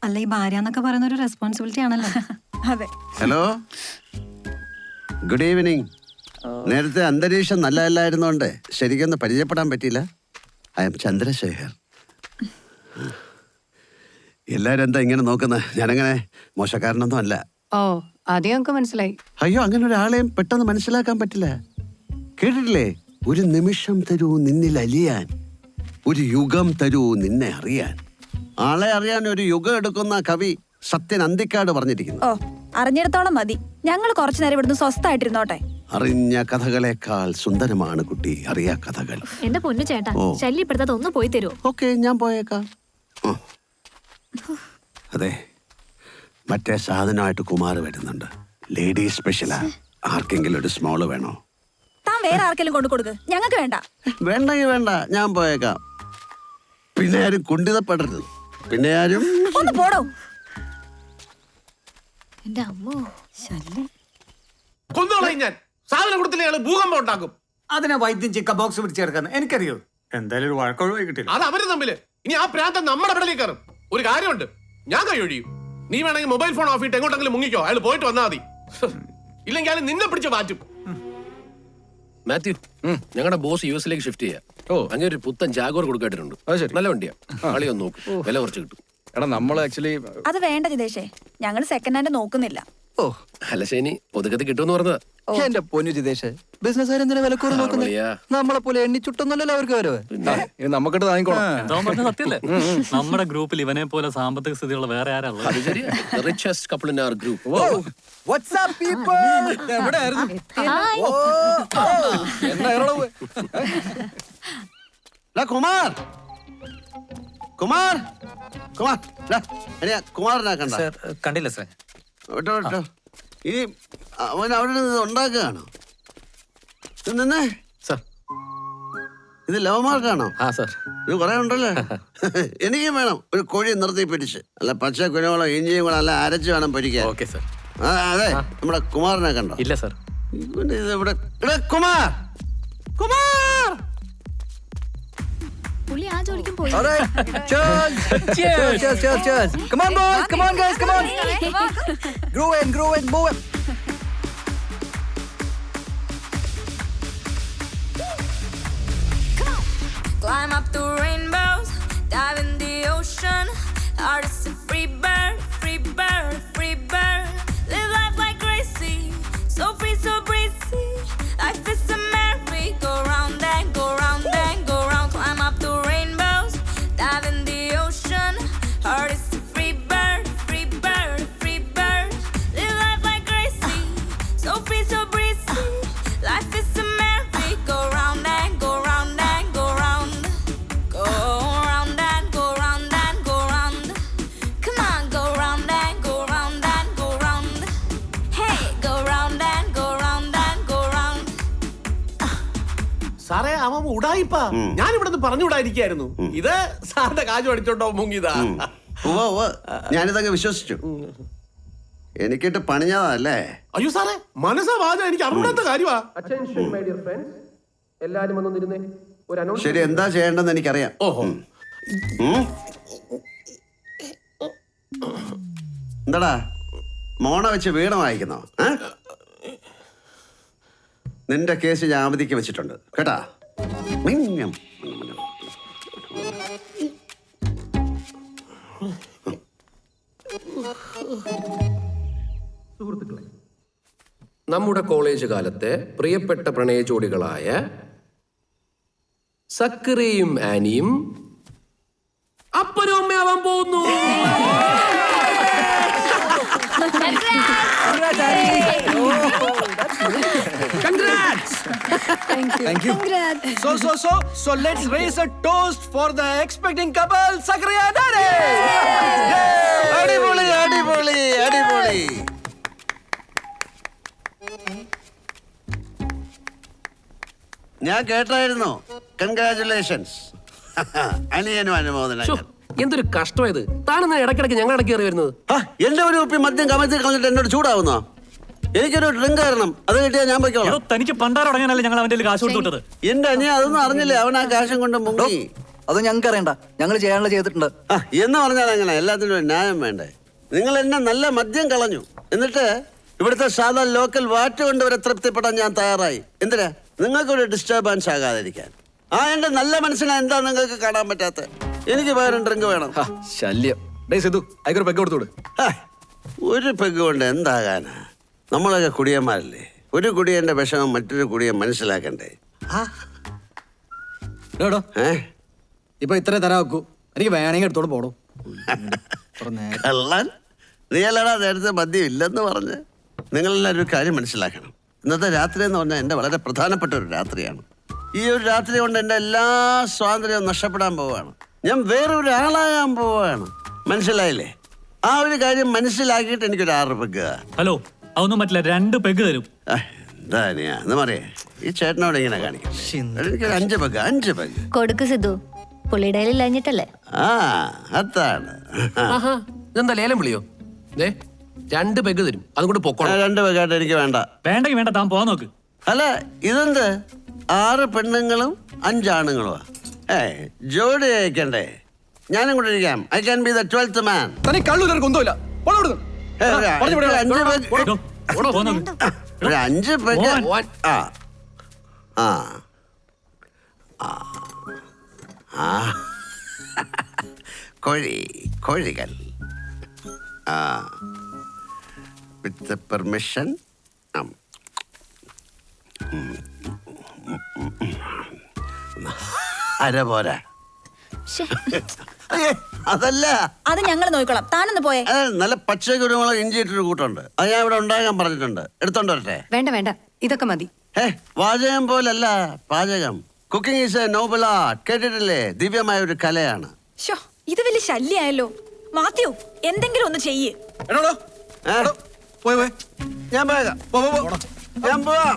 അല്ല ഈ ഭാര്യ എന്നൊക്കെ പറയുന്ന ഒരു റെസ്പോൺസിബിലിറ്റി ആണല്ലോ. അതെ. Hello, good evening. നേരത്തെ അന്തരീക്ഷം നല്ലതല്ലായിരുന്നോണ്ട് ശരിക്കൊന്ന് പരിചയപ്പെടാൻ പറ്റിയില്ല. I am Chandrashekhar. എല്ലാരും എന്താ ഇങ്ങനെ നോക്കുന്നത്? ഞാനങ്ങനെ മോശക്കാരനൊന്നും അല്ല. ഓ, ആദ്യം നമുക്ക് മനസ്സിലായി. അയ്യോ, അങ്ങനെ ഒരാളെയും പെട്ടെന്ന് മനസ്സിലാക്കാൻ പറ്റില്ല. കേട്ടിട്ടില്ലേ, ഒരു നിമിഷം തരൂ നിന്നിൽ അലിയാൻ, ഒരു യുഗം തരൂ നിന്നെ അറിയാൻ. ആളെ അറിയാൻ ഒരു യുഗം എടുക്കുന്ന കവി സത്യൻ അന്തിക്കാട് പറഞ്ഞിരിക്കുന്നു. ഓ, അറിഞ്ഞിടത്തോളം മതി. ഞങ്ങൾ കുറച്ചു നേരം ഇവിടുന്ന് സ്വസ്ഥായിട്ടിരുന്നോട്ടെ. അറിഞ്ഞ കഥകളെക്കാൾ സുന്ദരമാണ് കുട്ടി അറിയാ കഥകൾ. എന്റെ പൊന്നു ചേട്ടാ, ശല്യപ്പെടുത്താതെ ഒന്ന് പോയി തരുമോ? ഓക്കെ, ഞാൻ പോയേക്കാം. അതെ, മറ്റേ സാധനമായിട്ട് കുമാർ വരുന്നുണ്ട്. ലേഡി സ്പെഷ്യലാ. ആർക്കെങ്കിലും ഒരു സ്മോള് വേണോ? താൻ വേറെ ആർക്കെങ്കിലും കൊണ്ടു കൊടുക്ക്, ഞങ്ങൾക്ക് വേണ്ട. വേണ്ടെങ്കിൽ വേണ്ട, ഞാൻ പോയേക്കാം. പിന്നെ ആരും കുണ്ടിതപ്പെടരുത്. പിന്നെ ആരും ഒന്ന് പോടോ. എന്റെ അമ്മോ, ശല്യം. കൊന്നോളാം ഞാൻ. സാധനം കൊടുത്തില്ല ഭൂകമ്പം ഉണ്ടാക്കും. അതിനെ വൈദ്യം ചിക്ക ബോക്സ് പിടിച്ചെടുക്കാൻ എനിക്കറിയോ. എന്തായാലും ഒരു വഴക്കൊഴിവായി കിട്ടില്ല. അത് അവര് തമ്മില്. ഇനി ആ പ്രാന്തം നമ്മുടെ ഇടയിലേക്ക് കയറും. ഒരു കാര്യമുണ്ട്, ഞാൻ കൈ ഒഴിയും. നീ വേണമെങ്കിൽ മൊബൈൽ ഫോൺ ഓഫ് ചെയ്തിട്ട് എങ്ങോട്ടെങ്കിലും മുങ്ങിക്കോ. അയാൾ പോയിട്ട് വന്നാൽ മതി. ഇല്ലെങ്കിൽ അയാൾ നിന്നെ പിടിച്ച് മാറ്റും. മാത്യു, ഞങ്ങളുടെ ബോസ് യു എസിലേക്ക് ഷിഫ്റ്റ് ചെയ്യാം. അങ്ങനെ ഒരു പുത്തൻ ജാഗോർ കൊടുക്കായിട്ടുണ്ട്. നല്ല വണ്ടിയാ. കളിയൊന്ന് നോക്കും, വില കുറച്ച് കിട്ടും. എടാ നമ്മൾ ആക്ച്വലി അത് വേണ്ട ജിതേഷേ, ഞങ്ങൾ സെക്കൻഡ് ഹാൻഡ് നോക്കുന്നില്ല. ഓ അല്ല ശനി ഒതുക്കത്തിൽ കിട്ടുമെന്ന് പറഞ്ഞതാ. എന്റെ പൊന്നു ജിതേഷ്, ബിസിനസ്സുകാരെന്തിനാ വിലക്കൂറ് നോക്കുന്നത്? നമ്മളെ പോലെ എണ്ണി ചുട്ടൊന്നുമല്ലല്ലോ അവർക്ക് വരവ്. ഇത് നമുക്കിട്ട് വാങ്ങിക്കോളാം. സത്യല്ലേ, നമ്മുടെ ഗ്രൂപ്പിൽ ഇവനെ പോലെ സാമ്പത്തിക സ്ഥിതിയുള്ള വേറെ ആരാ? Richest couple in our group. Kumar Kumar Kumar കുമാറിനാ കണ്ട? കണ്ടില്ല സാർ. വിട്ടോ വിട്ടോ. ഇനി അവൻ അവിടെ നിന്ന് ഉണ്ടാക്കുകയാണോ? നിന്നെ ഇത് ലവമാർക്കാണോ? ഇത് കുറെ ഉണ്ടല്ലോ. എനിക്കും വേണം ഒരു കോഴി നിർത്തി പിടിച്ച്. അല്ല പച്ച കുരുമുളക് ഇഞ്ചിയും കൂടെ അല്ല അരച്ച് വേണം പൊരിക്കാൻ. അതെ, നമ്മുടെ കുമാറിനെ കണ്ടോ? ഇല്ല സാർ. ഇത് ഇവിടെ കുമാർ കുമാർ പുള്ളി ആ ജോലിക്കും പോയി. Come on boys, come on guys, come on. Grow and move it. Climb up the rainbows, dive in the ocean. Heart is a free bird, free bird, free bird. Live life like crazy, so free, so breezy. Life is a merry go round and go round and go round. Climb up the rainbows, dive in the ocean. Heart is a free bird, free bird, free bird. Live life like crazy, so free, so breezy. Life is a merry go round and go round and go round. Go round and go round and go round. Come on, go round and go round and go round. Hey, go round and go round and go round. സാറേ, അവൻ ഉടായിപ്പാ. ഞാൻ ഇവിടെ നിന്ന് പറഞ്ഞുകൂടായിരിക്കായിരുന്നു. ഇത് സാറിന്റെ കാജ് അടിച്ചോണ്ടോ മുങ്ങിയതാ. ഞാനിതങ്ങ് വിശ്വസിച്ചു. എനിക്കിട്ട് പണിഞ്ഞതല്ലേ? അയ്യോ സാറേ, മനസ്സാ വാചം എനിക്ക് അറിയാത്ത കാര്യമാ. ശരി, എന്താ ചെയ്യേണ്ടെന്ന് എനിക്കറിയാം. എന്താടാ മോണ വെച്ച് വീണ വായിക്കുന്നോ? നിന്റെ കേസ് ഞാൻ അവധിക്ക് വെച്ചിട്ടുണ്ട് കേട്ടാ. നമ്മുടെ കോളേജ് കാലത്തെ പ്രിയപ്പെട്ട പ്രണയ ജോഡികളായ സക്കറിയും ആനിയും അപ്പനും അമ്മയാവാൻ പോകുന്നു. Congrats! Thank you. So let's raise a toast for the expecting couple, Sakriya and Ani. അടിപൊളി അടിപൊളി അടിപൊളി. ഞാൻ കേട്ടായിരുന്നു. കൺഗ്രാറ്റുലേഷൻസ്. അനിയനും അനുമോദനങ്ങൾ. എന്തൊരു കഷ്ടമായത്. താനെന്നാ ഇടയ്ക്കിടയ്ക്ക് ഞങ്ങൾ ഇടയ്ക്ക് കയറി വരുന്നത്? എന്റെ ഒരു കുപ്പി മദ്യം കമഴ്ത്തി കളഞ്ഞിട്ട് എന്നോട് ചൂടാവുന്നോ? എനിക്കൊരു ഡ്രിങ്ക് തരണം, അത് കിട്ടിയാ ഞാൻ പോയിക്കോളാം. തനിക്ക് പണ്ടാറടങ്ങാനല്ലേ ഞങ്ങൾ അവന്റെ കാശ് കൊടുത്തു വിട്ടത്. എന്റെ അനിയ അതൊന്നും അറിഞ്ഞില്ലേ? അവൻ ആ കാശും കൊണ്ട് മുങ്ങി. അതോ ഞങ്ങൾക്ക് അറിയണ്ട? ഞങ്ങൾ ചെയ്യാനുള്ള ചെയ്തിട്ടുണ്ട്. എന്ന് പറഞ്ഞാൽ അങ്ങനെ എല്ലാത്തിനും ഒരു ന്യായം വേണ്ടേ? നിങ്ങൾ എന്നെ നല്ല മദ്യം കളഞ്ഞു, എന്നിട്ട് ഇവിടുത്തെ സാധാ ലോക്കൽ വാറ്റ് കൊണ്ട് വരെ തൃപ്തിപ്പെടാൻ ഞാൻ തയ്യാറായി. എന്തിനാ? നിങ്ങൾക്കൊരു ഡിസ്റ്റർബൻസ് ആകാതിരിക്കാൻ. എന്റെ നല്ല മനസ്സിനെ എന്താ നിങ്ങൾക്ക് കാണാൻ പറ്റാത്ത? എനിക്ക് വേറെ ഡ്രിങ്ക് വേണം. ശല്യം. സിദ്ധു, ആയിക്കൊരു പെഗ് കൊടുത്തോട്. ഒരു പെഗ് കൊണ്ട് എന്താകാനാ? നമ്മളൊക്കെ കുടിയന്മാരല്ലേ. ഒരു കുടിയന്റെ വിഷമം മറ്റൊരു കുടിയൻ മനസ്സിലാക്കണ്ടേ? ഇപ്പൊ ഇത്ര തരാ വെക്കൂ, എനിക്ക് വേണമെങ്കിൽ എടുത്തോണ്ട് പോടോ. കള്ളൻ, നീയല്ലടാ നേരത്തെ മദ്യം ഇല്ലെന്ന് പറഞ്ഞ്. നിങ്ങളെല്ലാവരും ഒരു കാര്യം മനസ്സിലാക്കണം. ഇന്നത്തെ രാത്രി എന്ന് പറഞ്ഞാൽ എൻ്റെ വളരെ പ്രധാനപ്പെട്ട ഒരു രാത്രിയാണ്. ഈ ഒരു രാത്രി കൊണ്ട് എൻ്റെ എല്ലാ സ്വാതന്ത്ര്യവും നഷ്ടപ്പെടാൻ പോവുകയാണ്. ഞാൻ വേറൊരാളാകാൻ പോവുകയാണ്. മനസ്സിലായില്ലേ? ആ ഒരു കാര്യം മനസ്സിലാക്കിയിട്ട് എനിക്കൊരു 6 പെഗ്. ഹലോ, അതൊന്നും പറ്റില്ല. 2 പെഗ് തരും. എന്താ എന്ന് പറയേ, ഈ ചേട്ടനോട് ഇങ്ങനെ കാണിക്കാം. എനിക്കൊരു 5 പെഗ് കൊടുക്ക് സിദ്ധു, പുള്ളിയുടെ ഇല്ലാഞ്ഞിട്ടല്ലേ? അതാണ്. ഇതെന്താ ലേലം വിളിയോ? 2 പെഗ് തരും, അതുകൊണ്ട് പൊക്കോണം. 2 പെഗായിട്ട് എനിക്ക് വേണ്ട. വേണ്ടെങ്കിൽ വേണ്ട, താൻ പോവാൻ നോക്ക്. അല്ല, ഇതെന്ത് 6 പെണ്ണുങ്ങളും 5 ആണുങ്ങളുമാ? ജോഡി അയക്കണ്ടേ? ഞാനും കൂടെ ഇരിക്കാം. I can be the 12th man. തനിക്ക് കള്ളൂരൊക്കെ ഒന്നുമില്ല. ഒരു 5 പെഗ്. കോഴികൾ. വിത്ത് പെർമിഷൻ. അര പോരാ. അതല്ല, അത് ഞങ്ങൾ നോക്കിക്കോളാം. താനൊന്ന് പോയേ. നല്ല പച്ച കുരുമുളക് ഇഞ്ചി ഇട്ടൊരു കൂട്ടുണ്ട്. അത് ഞാൻ ഇവിടെ ഉണ്ടാകാൻ പറഞ്ഞിട്ടുണ്ട്. എടുത്തോണ്ട് വരട്ടെ? വേണ്ട വേണ്ട, ഇതൊക്കെ മതി. വാചകം പോലല്ല പാചകം. Cooking is A Noble art. കേട്ടിട്ടില്ലേ? ദിവ്യമായ ഒരു കലയാണ്. ഇത് വലിയ ശല്യായല്ലോ. മാത്യു, എന്തെങ്കിലും ഒന്ന് ചെയ്യ്. ഞാൻ പോയേക്കാം. ഞാൻ പോവാം.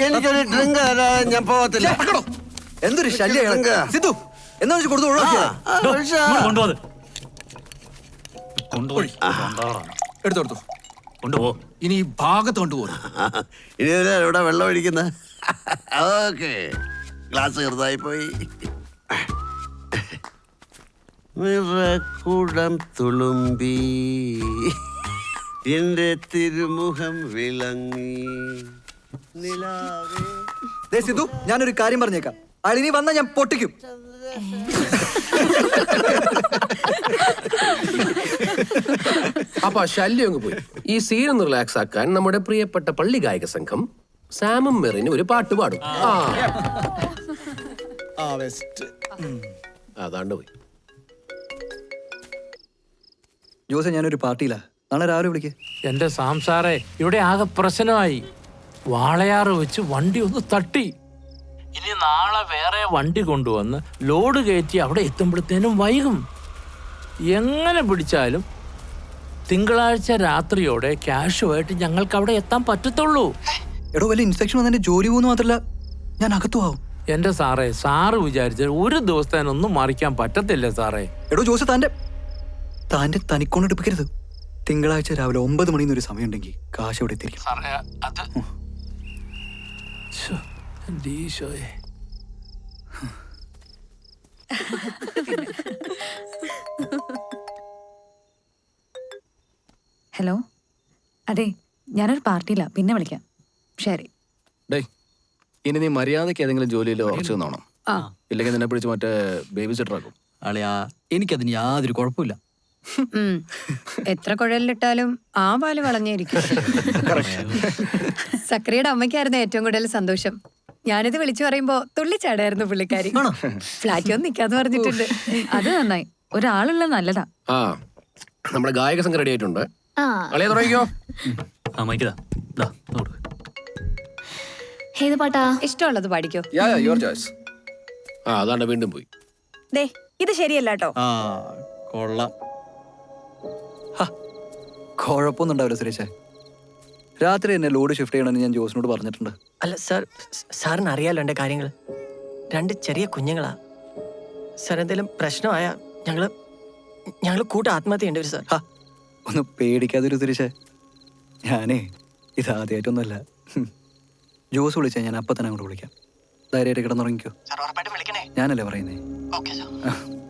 എനിക്കൊരു ഡ്രിങ്ക് തരാതെ ഞാൻ പോകത്തില്ല. എന്തൊരു ശല്യം സിദ്ധു. എന്താ കൊടുത്തു? എടുത്തോടുത്തു കൊണ്ടുപോ. ഇനി ഈ ഭാഗത്ത് കൊണ്ടുപോകും. ഇനി ഇവിടെ വെള്ളം ഒഴിക്കുന്നത്. ഓക്കെ, ഗ്ലാസ് ചെറുതായി പോയി. നിറക്കുടം തുളുമ്പി എന്റെ തിരുമുഖം വിളങ്ങി. സിദ്ധു, ഞാനൊരു കാര്യം പറഞ്ഞേക്കാം. അളിനി വന്ന ഞാൻ പൊട്ടിക്കും. അപ്പൊ ശല്യം അങ്ങ് പോയി. ഈ സീൻ ഒന്ന് റിലാക്സ് ആക്കാൻ നമ്മുടെ പ്രിയപ്പെട്ട പള്ളി ഗായക സംഘം സാമും മെറിന് ഒരു പാട്ട് പാടും. അതാണ്ട് പോയി. ജോസെ, ഞാനൊരു പാർട്ടിയിലാ. നാളെ രാവിലെ വിളിക്കേ. എന്റെ സാംസാറെ, ഇവിടെ ആകെ പ്രശ്നമായി. വാളയാറ് വെച്ച് വണ്ടി ഒന്ന് തട്ടി. ഇനി നാളെ വേറെ വണ്ടി കൊണ്ടുവന്ന് ലോഡ് കയറ്റി അവിടെ എത്തുമ്പോഴത്തേനും വൈകും. എങ്ങനെ പിടിച്ചാലും തിങ്കളാഴ്ച രാത്രിയോടെ ക്യാഷുമായിട്ട് ഞങ്ങൾക്ക് അവിടെ എത്താൻ പറ്റത്തുള്ളൂ. എടോ, വലിയ ഇൻസ്പെക്ഷൻ വന്നെ ജോലി പോകുന്നു മാത്രല്ല, ഞാൻ അകത്തു ആവും. എന്റെ സാറേ, സാറ് വിചാരിച്ചാൽ ഒരു ദിവസത്തേനൊന്നും മറിക്കാൻ പറ്റത്തില്ല സാറേ. എടോ ജോസ്, താന്റെ തനിക്കൊണ്ട് എടുപ്പിക്കരുത്. തിങ്കളാഴ്ച രാവിലെ 9 മണിന്നൊരു സമയം ഉണ്ടെങ്കിൽ കാശ് അവിടെ എത്തിയിരിക്കും. ഹലോ, അതെ, ഞാനൊരു പാർട്ടിയില്ല, പിന്നെ വിളിക്കാം. ശരി. ഇനി നീ മര്യാദക്ക് ഏതെങ്കിലും ജോലിയിൽ ഉറച്ചു നിന്നോണം. ഇല്ലെങ്കിൽ നിന്നെ പിടിച്ച് മറ്റേ ബേബി സിറ്റർ ആക്കും. അളിയാ, എനിക്കതിന് യാതൊരു കുഴപ്പമില്ല. എത്ര കുഴലിലിട്ടാലും ആ പാല് വളഞ്ഞിരിക്കും. സക്രിയുടെ അമ്മയ്ക്കായിരുന്നു ഏറ്റവും കൂടുതൽ സന്തോഷം. ഞാനിത് വിളിച്ചു പറയുമ്പോ തുള്ളിച്ചാടായിരുന്നു പുള്ളിക്കാരി. ഫ്ലാറ്റ് ഒന്നും നിക്കാന്ന് പറഞ്ഞിട്ടുണ്ട്. അത് നന്നായി, ഒരാളുള്ള നല്ലതാ. നമ്മുടെ ഗായക സംഘം റെഡി ആയിട്ടുണ്ട്. തുടങ്ങിക്കോ. ഏത് പാട്ടാ? ഇഷ്ടമുള്ളത് പാടിക്കോ. അതാണ്ട് വീണ്ടും പോയി. ഇത് ശരിയല്ല കേട്ടോ. കൊള്ളാം. കുഴപ്പമൊന്നും ഉണ്ടാവില്ല സുരേഷേ. രാത്രി എന്നെ ലോഡ് ഷിഫ്റ്റ് ചെയ്യണമെന്ന് ഞാൻ ജോസിനോട് പറഞ്ഞിട്ടുണ്ട്. അല്ല സാർ, സാറിന് അറിയാലോ എൻ്റെ കാര്യങ്ങൾ. 2 ചെറിയ കുഞ്ഞുങ്ങളാ സാർ. എന്തെങ്കിലും പ്രശ്നമായ ഞങ്ങള് കൂട്ട ആത്മഹത്യ ചെയ്യേണ്ടി വരും സാർ. ഒന്ന് പേടിക്കാതൊരു സുരേഷേ. ഞാനേ ഇതാദ്യമായിട്ടൊന്നുമല്ല. ജോസ് വിളിച്ചാൽ ഞാൻ അപ്പം തന്നെ അങ്ങോട്ട് വിളിക്കാം. ധൈര്യമായിട്ട് കിടന്നുറങ്ങിക്കോ. സാർ ഉറപ്പായിട്ടും വിളിക്കണേ. ഞാനല്ലേ പറയുന്നേ. Okay sir.